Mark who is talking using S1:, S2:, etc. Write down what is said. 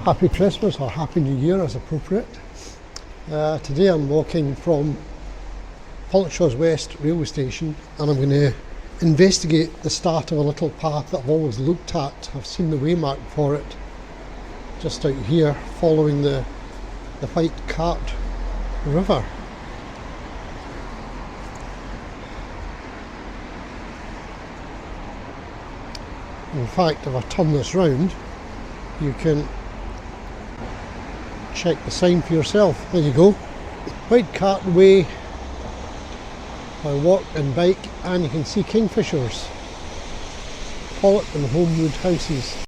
S1: Happy Christmas or Happy New Year as appropriate. Today I'm walking from Pollokshaws West railway station and I'm going to investigate the start of a little path that I've always looked at. I've seen the waymark for it just out here, following the White Cart River. In fact, if I turn this round, you can check the sign for yourself. There you go. White Cart Way by walk and bike, and you can see kingfishers, pollock and homewood houses.